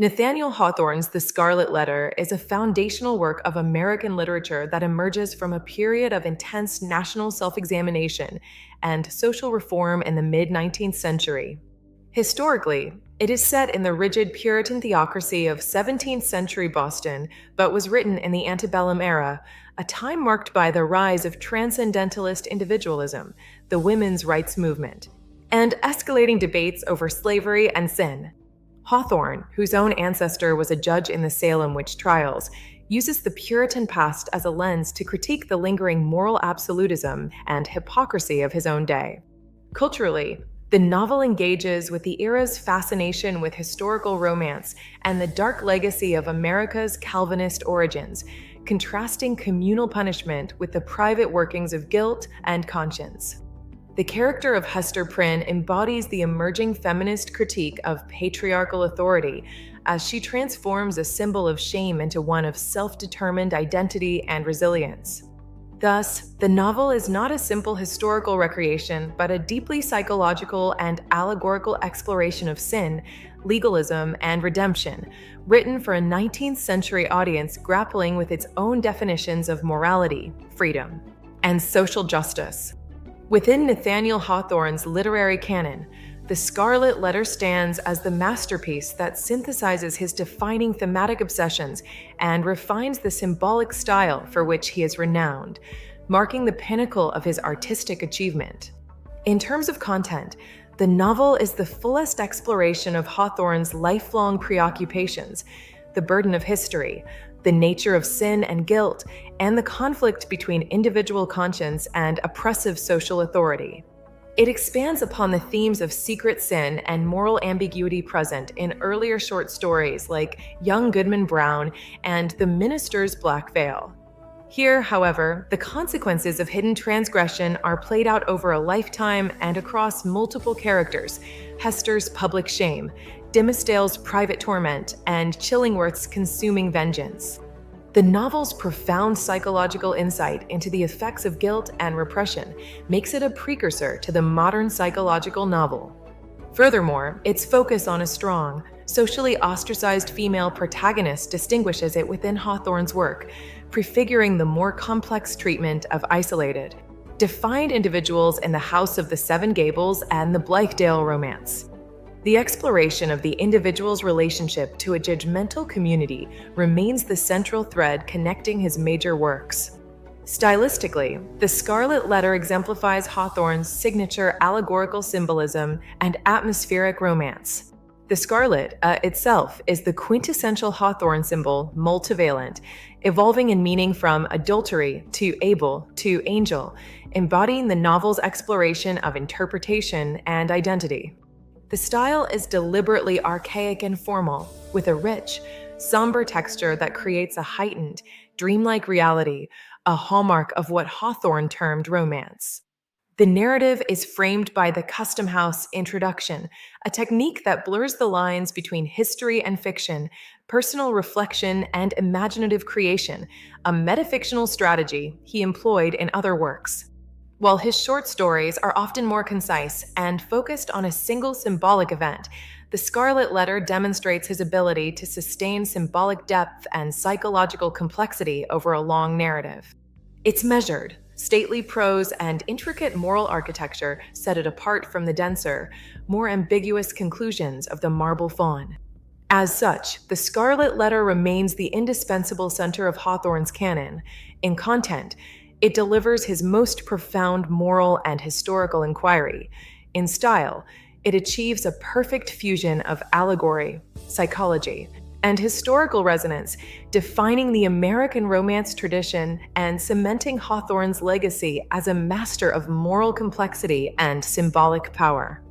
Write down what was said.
Nathaniel Hawthorne's The Scarlet Letter is a foundational work of American literature that emerges from a period of intense national self-examination and social reform in the mid-19th century. Historically, it is set in the rigid Puritan theocracy of 17th century Boston, but was written in the antebellum era, a time marked by the rise of transcendentalist individualism, the women's rights movement, and escalating debates over slavery and sin. Hawthorne, whose own ancestor was a judge in the Salem witch trials, uses the Puritan past as a lens to critique the lingering moral absolutism and hypocrisy of his own day. Culturally, the novel engages with the era's fascination with historical romance and the dark legacy of America's Calvinist origins, contrasting communal punishment with the private workings of guilt and conscience. The character of Hester Prynne embodies the emerging feminist critique of patriarchal authority as she transforms a symbol of shame into one of self-determined identity and resilience. Thus, the novel is not a simple historical recreation, but a deeply psychological and allegorical exploration of sin, legalism, and redemption, written for a 19th century audience grappling with its own definitions of morality, freedom, and social justice. Within Nathaniel Hawthorne's literary canon, The Scarlet Letter stands as the masterpiece that synthesizes his defining thematic obsessions and refines the symbolic style for which he is renowned, marking the pinnacle of his artistic achievement. In terms of content, the novel is the fullest exploration of Hawthorne's lifelong preoccupations, the burden of history, the nature of sin and guilt, and the conflict between individual conscience and oppressive social authority. It expands upon the themes of secret sin and moral ambiguity present in earlier short stories like Young Goodman Brown and The Minister's Black Veil. Here, however, the consequences of hidden transgression are played out over a lifetime and across multiple characters: Hester's public shame, Dimsdale's private torment, and Chillingworth's consuming vengeance. The novel's profound psychological insight into the effects of guilt and repression makes it a precursor to the modern psychological novel. Furthermore, its focus on a strong, socially ostracized female protagonist distinguishes it within Hawthorne's work, prefiguring the more complex treatment of isolated, defined individuals in the House of the Seven Gables and the Blithedale romance. The exploration of the individual's relationship to a judgmental community remains the central thread connecting his major works. Stylistically, The Scarlet Letter exemplifies Hawthorne's signature allegorical symbolism and atmospheric romance. The scarlet itself is the quintessential Hawthorne symbol, multivalent, evolving in meaning from adultery to Abel to angel, embodying the novel's exploration of interpretation and identity. The style is deliberately archaic and formal, with a rich, somber texture that creates a heightened, dreamlike reality, a hallmark of what Hawthorne termed romance. The narrative is framed by the Custom House introduction, a technique that blurs the lines between history and fiction, personal reflection and imaginative creation, a metafictional strategy he employed in other works. While his short stories are often more concise and focused on a single symbolic event, The Scarlet Letter demonstrates his ability to sustain symbolic depth and psychological complexity over a long narrative. Its measured, stately prose and intricate moral architecture set it apart from the denser, more ambiguous conclusions of the Marble Faun. As such, The Scarlet Letter remains the indispensable center of Hawthorne's canon. In content, it delivers his most profound moral and historical inquiry. In style, it achieves a perfect fusion of allegory, psychology, and historical resonance, defining the American romance tradition and cementing Hawthorne's legacy as a master of moral complexity and symbolic power.